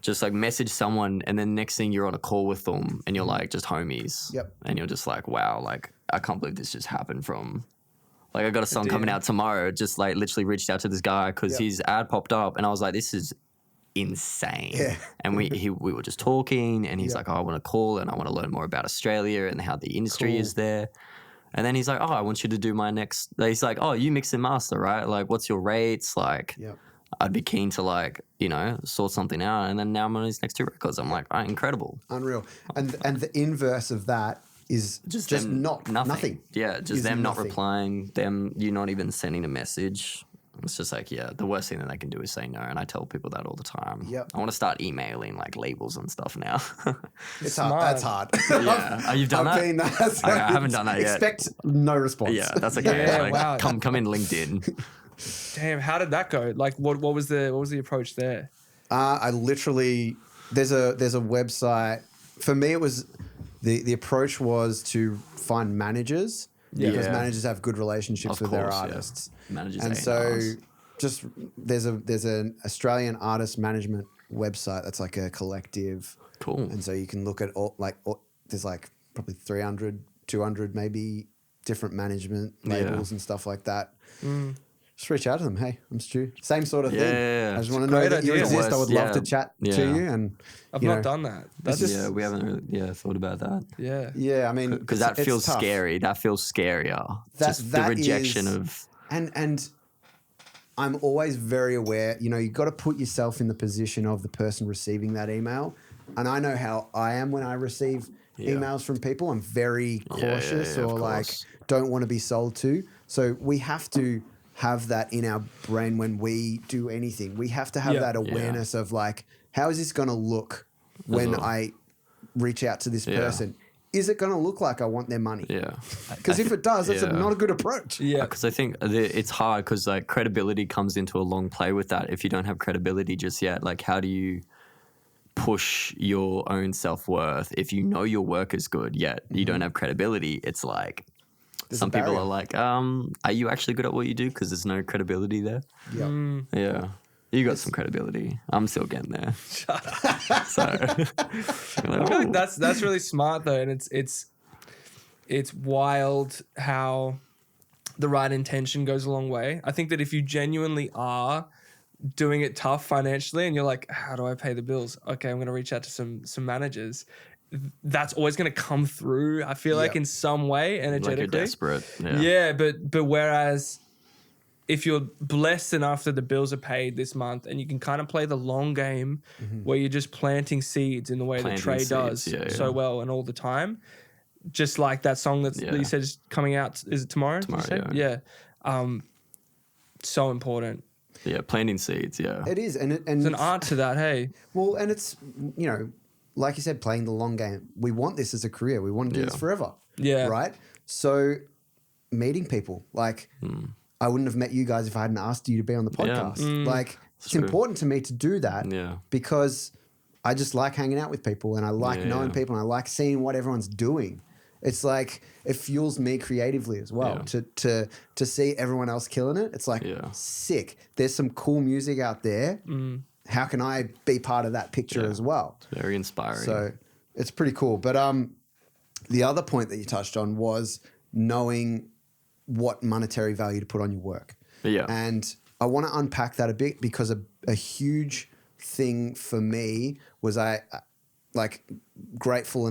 just like message someone and then next thing you're on a call with them and you're like just homies. Yep. And you're just like, wow, like I can't believe this just happened from, like I got a song coming out tomorrow, just like literally reached out to this guy because his ad popped up and I was like, this is insane. Yeah. And we were just talking and he's like, oh, I want to call and I want to learn more about Australia and how the industry is there. And then he's like, oh, I want you to do my next, he's like, oh, you mix and master, right? Like what's your rates? Like, I'd be keen to like, sort something out. And then now I'm on his next 2 records. I'm like, oh, incredible. Unreal. And the inverse of that is just nothing. Yeah, just them not replying, you not even sending a message. It's just like, the worst thing that they can do is say no. And I tell people that all the time. Yep. I want to start emailing like labels and stuff now. It's hard. That's hard. Yeah. Oh, you've done that? Been that. I haven't done that yet. Expect no response. Yeah, that's okay. Yeah, like, wow. Come in LinkedIn. Damn, how did that go? Like, what was the approach there? I literally there's a website. For me, it was the approach was to find managers because managers have good relationships with their artists. Managers and so just there's an Australian artist management website that's like a collective. Cool. And so you can look at there's like probably 300, 200 maybe different management labels and stuff like that. Just reach out to them. Hey, I'm Stu. Same sort of thing. Yeah. I just want to know that you idea. exist. I would love to chat to you. And I've not done that. That's just, we haven't really thought about that. Yeah, I mean, because that feels tough. Scary. That feels scarier. Just the rejection of. And I'm always very aware. You've got to put yourself in the position of the person receiving that email. And I know how I am when I receive emails from people. I'm very cautious or like don't want to be sold to. So we have to have that in our brain when we do anything. We have to have that awareness of like, how is this going to look when I reach out to this person? Is it going to look like I want their money? Yeah. Because if it does, that's not a good approach. Yeah. Because I think it's hard because like credibility comes into a long play with that. If you don't have credibility just yet, like how do you push your own self-worth if you know your work is good yet you don't have credibility? It's like some people are like, are you actually good at what you do? Because there's no credibility there. Yeah. Yeah. You got some credibility. I'm still getting there. So, I feel like that's really smart though, and it's wild how the right intention goes a long way. I think that if you genuinely are doing it tough financially and you're like, how do I pay the bills? Okay, I'm going to reach out to some managers. That's always going to come through, I feel like, in some way energetically. Like you're desperate. Yeah, but whereas if you're blessed enough that the bills are paid this month and you can kind of play the long game where you're just planting seeds in the way that Trey does so well and all the time, just like that song that you said is coming out, is it tomorrow? Tomorrow, yeah. So important. Yeah, planting seeds, It is. And there's an art to that, hey? Well, and it's, you know, like you said, playing the long game. We want this as a career. We want to do this forever. Yeah. Right? So meeting people, like I wouldn't have met you guys if I hadn't asked you to be on the podcast. Like it's important to me to do that because I just like hanging out with people and I like knowing people and I like seeing what everyone's doing. It's like it fuels me creatively as well to see everyone else killing it. It's like sick. There's some cool music out there. How can I be part of that picture as well? It's very inspiring. So it's pretty cool. But the other point that you touched on was knowing what monetary value to put on your work. Yeah. And I want to unpack that a bit because a huge thing for me was I very grateful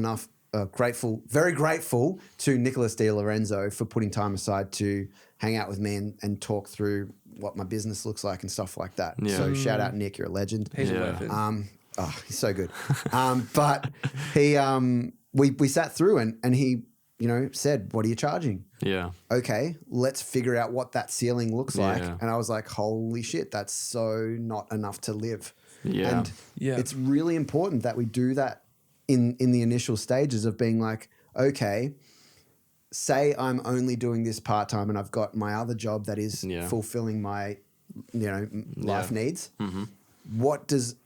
to Nicholas Di Lorenzo for putting time aside to hang out with me and talk through what my business looks like and stuff like that. Yeah. So shout out Nick, you're a legend. He's a weapon. He's so good. But he, we sat through and he, you know, said, what are you charging? Yeah. Okay, let's figure out what that ceiling looks like. And I was like, holy shit, that's so not enough to live. Yeah. And it's really important that we do that in the initial stages of being like, okay, say I'm only doing this part-time and I've got my other job that is fulfilling my, you know, life needs. What does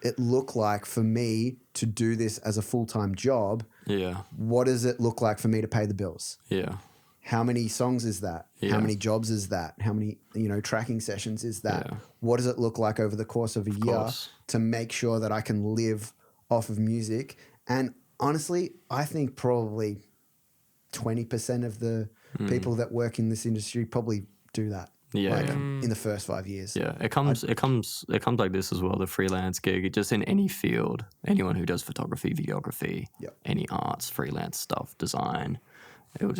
it look like for me to do this as a full-time job? Yeah. What does it look like for me to pay the bills? Yeah. How many songs is that? Yeah. How many jobs is that? How many, you know, tracking sessions is that? Yeah. What does it look like over the course of a year to make sure that I can live off of music? And honestly, I think probably 20% of the people that work in this industry probably do that. Yeah, in the first 5 years. Yeah, it comes like this as well. The freelance gig, just in any field, anyone who does photography, videography, any arts, freelance stuff, design, it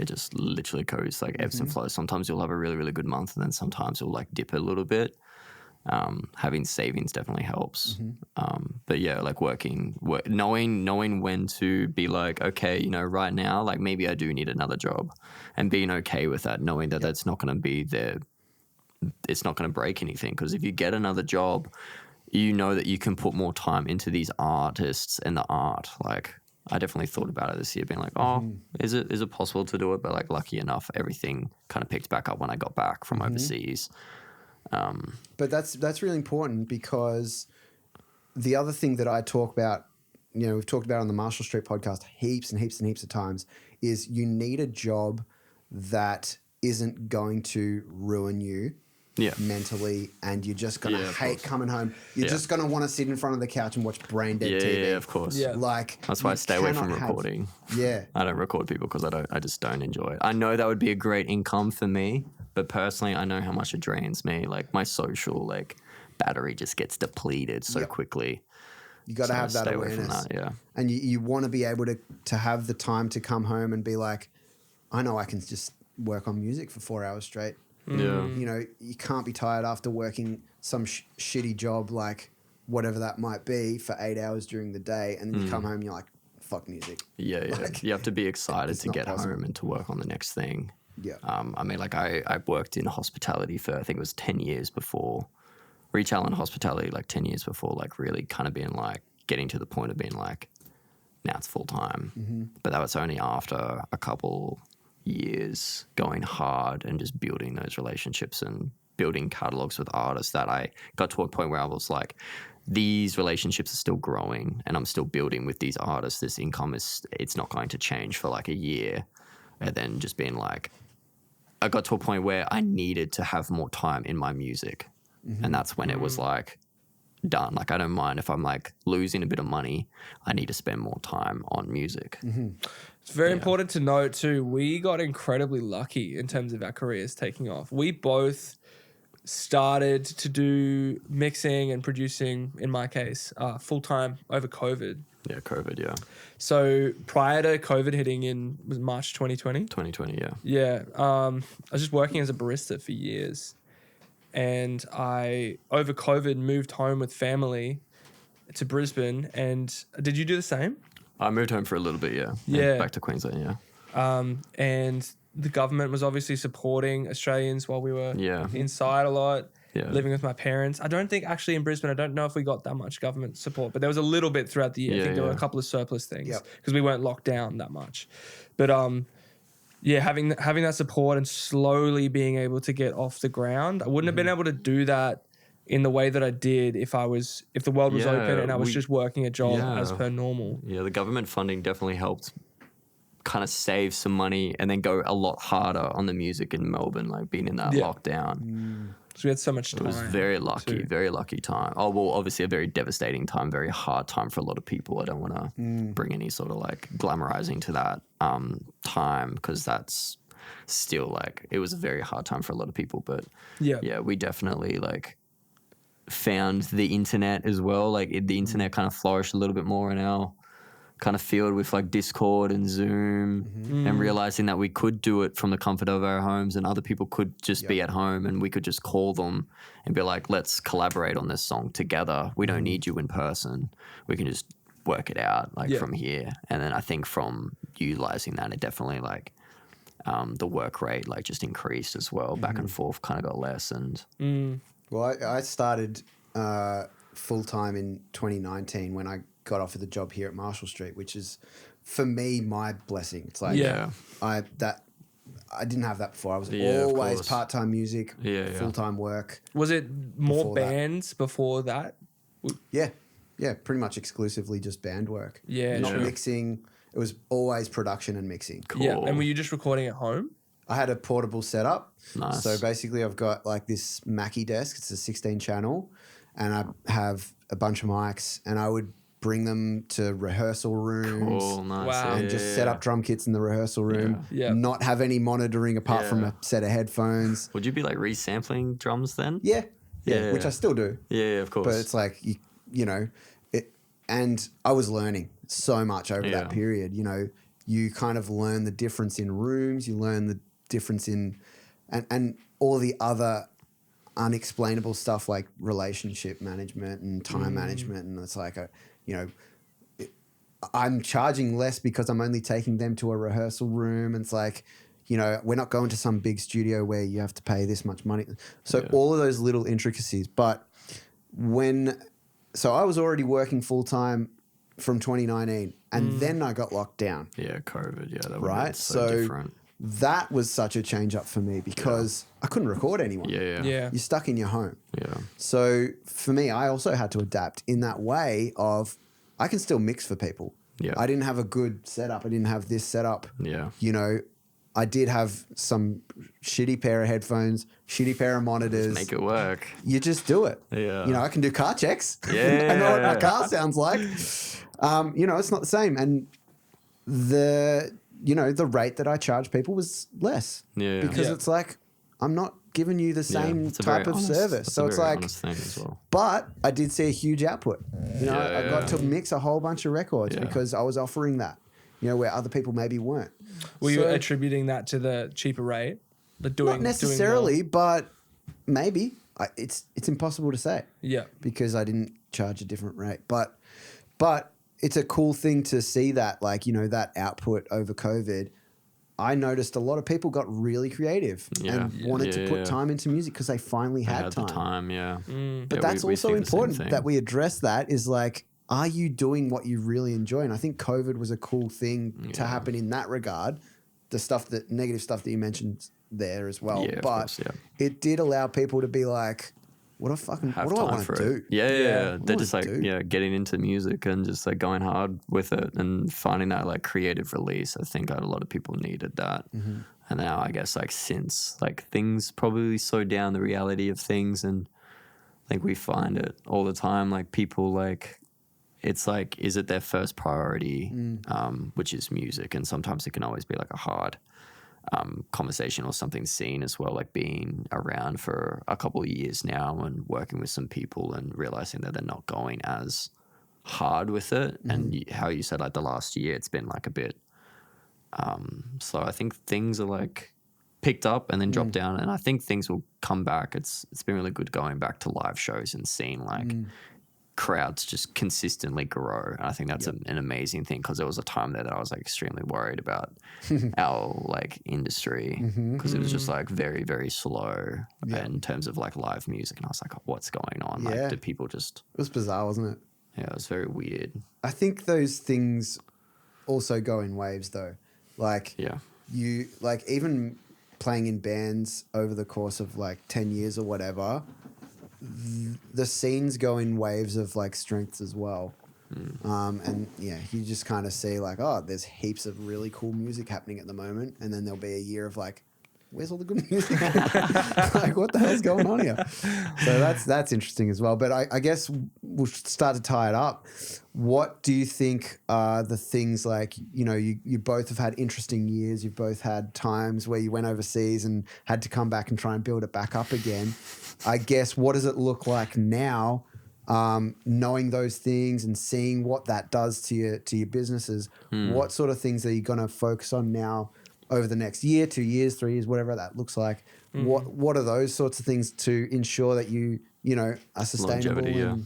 just literally goes like ebbs and flows. Sometimes you'll have a really, really good month, and then sometimes you'll like dip a little bit. Having savings definitely helps. But yeah, like knowing when to be like, okay, you know, right now, like maybe I do need another job, and being okay with that, knowing that that's not going to be there. It's not going to break anything, because if you get another job, you know that you can put more time into these artists and the art. Like I definitely thought about it this year, being like, oh, is it possible to do it? But like lucky enough, everything kind of picked back up when I got back from overseas. But that's really important, because the other thing that I talk about, you know, we've talked about on the Marshall Street podcast heaps and heaps and heaps of times, is you need a job that isn't going to ruin you mentally, and you're just going to hate coming home. You're just going to want to sit in front of the couch and watch brain dead TV. Yeah, of course. Yeah. Like that's why I stay away from recording. I don't record people because I just don't enjoy it. I know that would be a great income for me, but personally, I know how much it drains me. Like my social battery just gets depleted so quickly. You got to have that awareness. And you want to be able to have the time to come home and be like, I know I can just work on music for 4 hours straight. Yeah. You know, you can't be tired after working some shitty job, like whatever that might be, for 8 hours during the day, and then you come home and you're like, fuck music. Yeah. Like, you have to be excited to get home and to work on the next thing. Yeah. I mean, like I worked in hospitality for, I think it was 10 years before, retail and hospitality, like 10 years before, like really kind of being like, getting to the point of being like, now it's full time. But that was only after a couple years going hard and just building those relationships and building catalogs with artists, that I got to a point where I was like, these relationships are still growing and I'm still building with these artists. This income it's not going to change for like a year. And then just being like, I got to a point where I needed to have more time in my music. And that's when it was like done. Like, I don't mind if I'm like losing a bit of money. I need to spend more time on music. It's very important to note too, we got incredibly lucky in terms of our careers taking off. We both started to do mixing and producing, in my case, full-time over COVID. Yeah, COVID, yeah. So prior to COVID hitting in was March 2020? 2020, yeah. Yeah. I was just working as a barista for years. And I, over COVID, moved home with family to Brisbane. And did you do the same? I moved home for a little bit, yeah. Yeah. And back to Queensland, yeah. And the government was obviously supporting Australians while we were inside a lot, living with my parents. I don't think actually in Brisbane, I don't know if we got that much government support, but there was a little bit throughout the year. I think there were a couple of surplus things because we weren't locked down that much. But having that support and slowly being able to get off the ground, I wouldn't have been able to do that in the way that I did if the world was open and I was just working a job as per normal. Yeah, the government funding definitely helped kind of save some money and then go a lot harder on the music in Melbourne, like being in that lockdown. So we had so much time. It was very lucky time. Oh, well, obviously a very devastating time, very hard time for a lot of people. I don't want to bring any sort of like glamorizing to that time, because that's still like, it was a very hard time for a lot of people. But yeah, we definitely like found the internet as well. Like the internet kind of flourished a little bit more in our kind of field with like Discord and Zoom, and realizing that we could do it from the comfort of our homes and other people could just be at home and we could just call them and be like, let's collaborate on this song together. We don't need you in person. We can just work it out like from here. And then I think from utilizing that, it definitely like the work rate like just increased as well. Back and forth kind of got lessened. Well, I started full-time in 2019 when I got offered the job here at Marshall Street, which is for me my blessing. It's like I didn't have that before. I was always part-time music, full-time work. Was it more bands before that? Yeah, pretty much exclusively just band work. Not mixing. It was always production and mixing. Cool. Yeah, and were you just recording at home? I had a portable setup. Nice. So basically I've got like this Mackie desk. It's a 16 channel and I have a bunch of mics and I would bring them to rehearsal rooms. Cool, nice. Wow. And just set up drum kits in the rehearsal room. Not have any monitoring apart from a set of headphones. Would you be like resampling drums then? Yeah, which I still do. Yeah, of course. But it's like, you know, and I was learning so much over that period. You know, you kind of learn the difference in rooms, you learn the difference in, and all the other unexplainable stuff like relationship management and time management. And it's like, you know, I'm charging less because I'm only taking them to a rehearsal room. And it's like, you know, we're not going to some big studio where you have to pay this much money. So all of those little intricacies. But so I was already working full time from 2019 and then I got locked down. Yeah, COVID. Yeah, that right. Was so different. That was such a change up for me because I couldn't record anyone. Yeah. You're stuck in your home. Yeah. So for me, I also had to adapt in that way of I can still mix for people. Yeah. I didn't have a good setup. I didn't have this setup. Yeah. You know, I did have some shitty pair of headphones, shitty pair of monitors. Just make it work. You just do it. Yeah. You know, I can do car checks. Yeah. I know what my car sounds like. You know, it's not the same. And the rate that I charge people was less. Yeah. Because it's like, I'm not giving you the same type of service. So it's like, thing as well. but I did see a huge output. You know, I got to mix a whole bunch of records because I was offering that, you know, where other people maybe weren't. Were you attributing that to the cheaper rate? Not necessarily, but maybe. It's impossible to say. Yeah. Because I didn't charge a different rate. But it's a cool thing to see that, like, you know, that output over COVID. I noticed a lot of people got really creative and wanted to put time into music because they finally had time. The time, But that's we also see the important same thing. that we address that is like, are you doing what you really enjoy? And I think COVID was a cool thing to happen in that regard. The negative stuff that you mentioned there as well. Yeah, of but course, it did allow people to be like, what do I want to do? Yeah. They're just like, getting into music and just like going hard with it and finding that like creative release. I think a lot of people needed that. And now I guess like since like things probably slowed down the reality of things and think we find it all the time. Like people like, it's like, is it their first priority, which is music? And sometimes it can always be like a hard conversation or something seen as well, like being around for a couple of years now and working with some people and realizing that they're not going as hard with it. And how you said like the last year, it's been like a bit slow. I think things are like picked up and then dropped down, and I think things will come back. It's been really good going back to live shows and seeing like crowds just consistently grow. And I think that's an amazing thing, because there was a time there that I was like extremely worried about our like industry, because it was just like very, very slow in terms of like live music. And I was like, oh, what's going on? Like, did people just... It was bizarre, wasn't it? Yeah, it was very weird. I think those things also go in waves though. Like you, like even playing in bands over the course of like 10 years or whatever, the scenes go in waves of like strengths as well. And yeah, you just kind of see like, oh, there's heaps of really cool music happening at the moment. And then there'll be a year of like, where's all the good music? Like, what the hell's going on here? So that's interesting as well. But I guess we'll start to tie it up. What do you think are the things like, you know, you both have had interesting years. You've both had times where you went overseas and had to come back and try and build it back up again. I guess, what does it look like now, knowing those things and seeing what that does to your businesses? What sort of things are you going to focus on now over the next year, 2 years, 3 years, whatever that looks like? What are those sorts of things to ensure that you know, are sustainable? Longevity,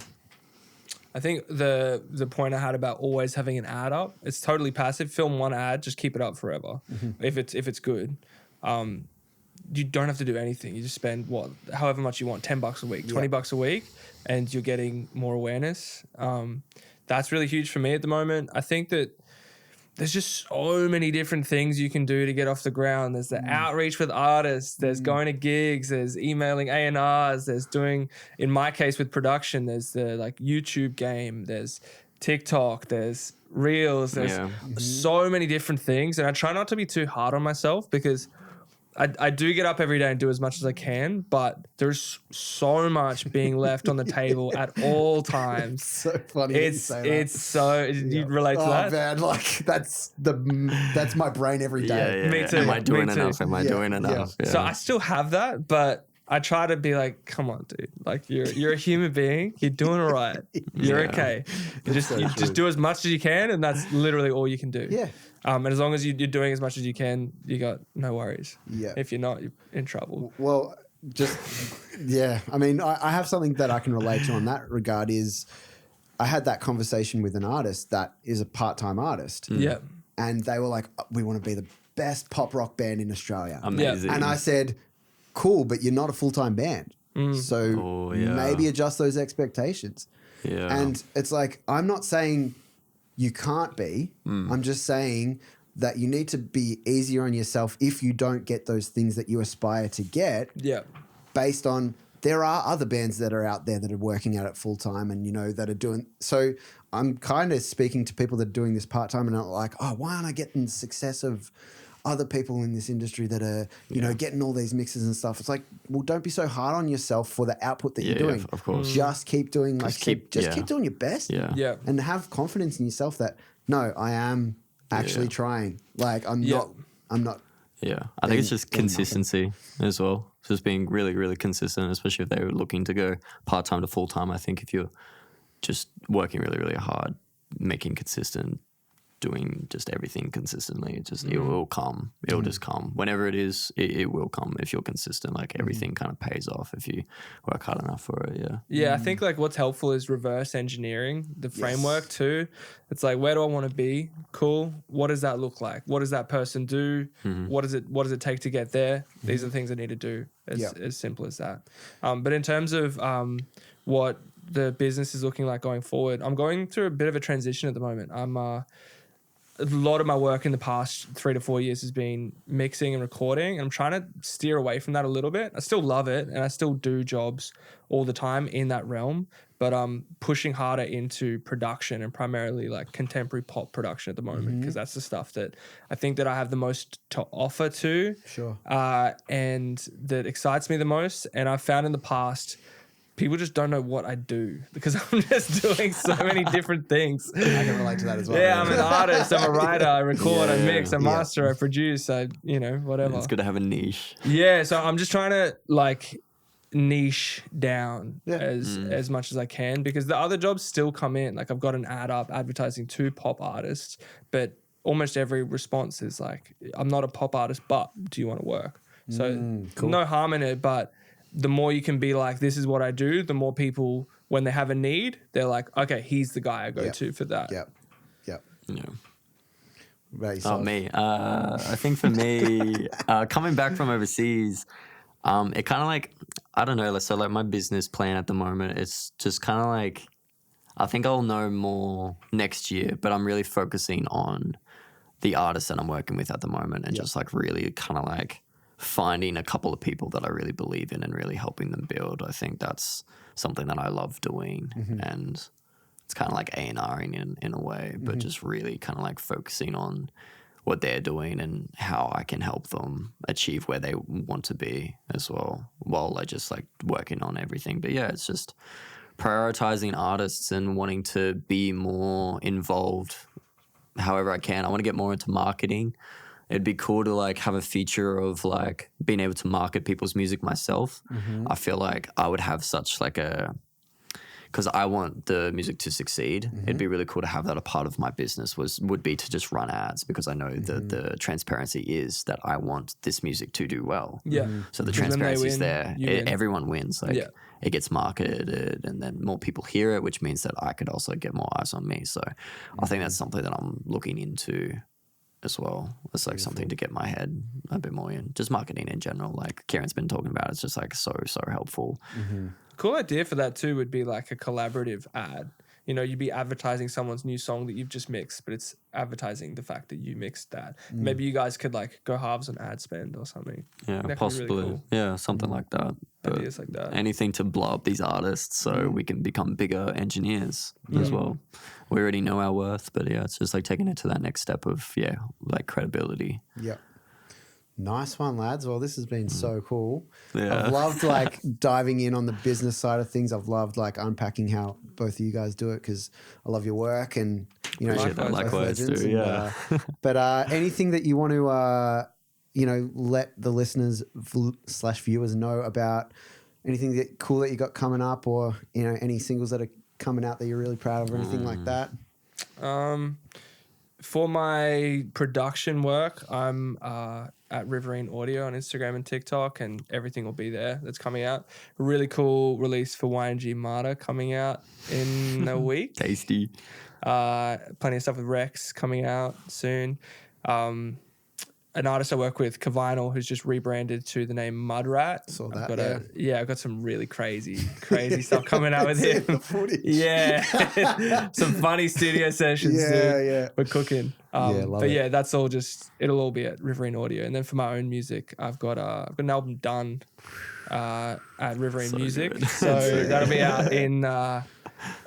I think the point I had about always having an ad up, it's totally passive. Film one ad, just keep it up forever. If it's good. You don't have to do anything. You just spend however much you want, $10 a week, $20 a week, and you're getting more awareness. That's really huge for me at the moment. I think that there's just so many different things you can do to get off the ground. There's the outreach with artists, there's going to gigs, there's emailing A&Rs, there's doing, in my case with production, there's the like YouTube game, there's TikTok, there's Reels, there's so many different things. And I try not to be too hard on myself, because I do get up every day and do as much as I can, but there's so much being left on the table at all times. So funny. It's so, you relate to that? Oh man, like that's my brain every day. Yeah. Me too. Am I doing Me too. enough? Am I doing enough? Yeah. So I still have that, but I try to be like, come on, dude. Like you're a human being. You're doing all right. You're okay. You just do as much as you can, and that's literally all you can do. Yeah. And as long as you're doing as much as you can, you got no worries. Yeah. If you're not, you're in trouble. Well, I mean, I have something that I can relate to on that regard. Is I had that conversation with an artist that is a part-time artist. Yeah. And they were like, we want to be the best pop rock band in Australia. Amazing. And I said, cool, but you're not a full-time band. So maybe adjust those expectations. Yeah. And it's like, I'm not saying you can't be. I'm just saying that you need to be easier on yourself if you don't get those things that you aspire to get. Yeah. Based on, there are other bands that are out there that are working at it full time and, you know, that are doing. So I'm kind of speaking to people that are doing this part time and are like, oh, why aren't I getting the success of other people in this industry that are, you know, getting all these mixes and stuff? It's like, well, don't be so hard on yourself for the output that you're doing. Yeah, of course. Just keep doing, like, keep doing your best. Yeah. And have confidence in yourself that, no, I am actually trying. Like, I'm not. Yeah. I think it's just consistency as well. Just being really, really consistent, especially if they were looking to go part-time to full-time. I think if you're just working really, really hard, making consistent, doing just everything consistently, it will come. It'll just come. Whenever it is, it will come if you're consistent. Like everything kind of pays off if you work hard enough for it. Yeah, I think like what's helpful is reverse engineering the framework too. It's like, where do I want to be? Cool. What does that look like? What does that person do? What does it take to get there? These are the things I need to do. As simple as that. But in terms of what the business is looking like going forward, I'm going through a bit of a transition at the moment. A lot of my work in the past 3 to 4 years has been mixing and recording, and I'm trying to steer away from that a little bit. I still love it, and I still do jobs all the time in that realm, but I'm pushing harder into production and primarily like contemporary pop production at the moment, because that's the stuff that I think that I have the most to offer to. Sure. And that excites me the most. And I've found in the past, people just don't know what I do because I'm just doing so many different things. I can relate to that as well. Yeah, I'm an artist, I'm a writer, I record, I mix, I Yeah. master, I produce, whatever. It's good to have a niche. Yeah, so I'm just trying to like niche down Yeah. as much as I can because the other jobs still come in. Like I've got an ad up advertising to pop artists, but almost every response is like, I'm not a pop artist, but do you want to work? So cool. no harm in it, but the more you can be like, this is what I do, the more people, when they have a need, they're like, okay, he's the guy I go to for that. Yep. Yeah. What about yourself? Me. I think for me, coming back from overseas, it kind of like, I don't know. So like my business plan at the moment, it's just kind of like, I think I'll know more next year, but I'm really focusing on the artists that I'm working with at the moment and just like really kind of like finding a couple of people that I really believe in and really helping them build. I think that's something that I love doing. And it's kind of like A&Ring in a way, but just really kind of like focusing on what they're doing and how I can help them achieve where they want to be as well, while I just like working on everything. But yeah, it's just prioritizing artists and wanting to be more involved however I can. I want to get more into marketing. It'd be cool to like have a feature of like being able to market people's music myself. I feel like I would have such like because I want the music to succeed. It'd be really cool to have that a part of my business would be to just run ads, because I know that the transparency is that I want this music to do well. Yeah. So the Because when they transparency is win, there. you win. Everyone wins. Like it gets marketed and then more people hear it, which means that I could also get more eyes on me. So I think that's something that I'm looking into as well. It's like something to get my head a bit more in. Just marketing in general, like Kieran's been talking about, it's just like so helpful. Cool idea for that too would be like a collaborative ad. You know, you'd be advertising someone's new song that you've just mixed, but it's advertising the fact that you mixed that. Maybe you guys could like go halves on ad spend or something. Yeah, That could be possibly. really cool. Yeah, something like that. But Ideas like that. anything to blow up these artists so we can become bigger engineers as well. We already know our worth, but yeah, it's just like taking it to that next step of like credibility. Yep. Nice one, lads. Well, this has been so cool. Yeah. I've loved like diving in on the business side of things. I've loved like unpacking how both of you guys do it, because I love your work and, you know, Appreciate that. both Likewise, legends. too, And, yeah. but anything that you want to, let the listeners / viewers know about, anything that cool that you got coming up, or, you know, any singles that are coming out that you're really proud of or anything like that? For my production work, I'm at Riverine Audio on Instagram and TikTok, and everything will be there that's coming out. A really cool release for YNG Marta coming out in a week. Tasty. Plenty of stuff with Rex coming out soon. An artist I work with, Kavinal, who's just rebranded to the name Mudrat. Saw that, I've got some really crazy stuff coming out with him. Yeah. Some funny studio sessions, dude. Yeah. We're cooking. love but it. yeah, that's all it'll all be at Riverine Audio. And then for my own music, I've got an album done at Riverine So Music. good. So that'll be out in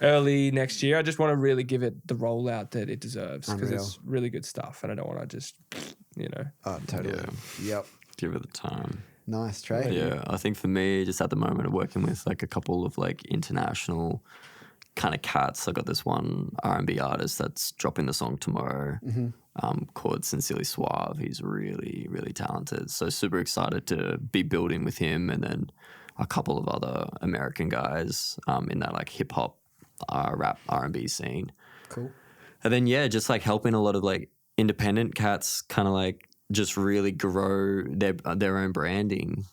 early next year. I just want to really give it the rollout that it deserves, because it's really good stuff, and I don't want to just, Oh, totally. Yeah. Yep. Give it the time. Nice, Trey. Yeah, I think for me, just at the moment, I'm working with like a couple of like international kind of cats. I got this one R&B artist that's dropping the song tomorrow, called Sincerely Suave. He's really, really talented. So super excited to be building with him, and then a couple of other American guys in that like hip hop, rap, R&B scene. Cool. And then just like helping a lot of like independent cats kind of like just really grow their own branding.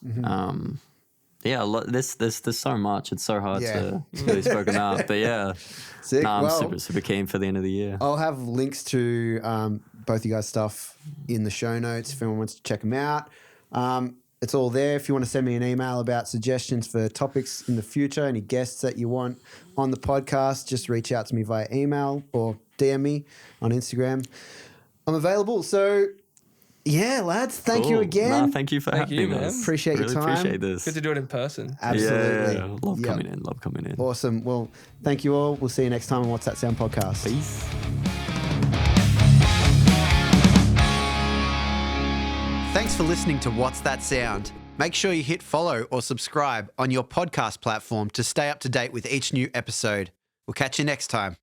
There's so much. It's so hard to really spoke about. But yeah, Sick. I'm Well, super keen for the end of the year. I'll have links to both you guys' stuff in the show notes if anyone wants to check them out. It's all there. If you want to send me an email about suggestions for topics in the future, any guests that you want on the podcast, just reach out to me via email or DM me on Instagram. I'm available. So, yeah, lads, thank you Cool. again. Nah, thank you for Thank having you, man. us. Appreciate your really time. Appreciate this. Good to do it in person. Absolutely. Yeah. Love Yep. coming in. Awesome. Well, thank you all. We'll see you next time on What's That Sound podcast. Peace. Thanks for listening to What's That Sound. Make sure you hit follow or subscribe on your podcast platform to stay up to date with each new episode. We'll catch you next time.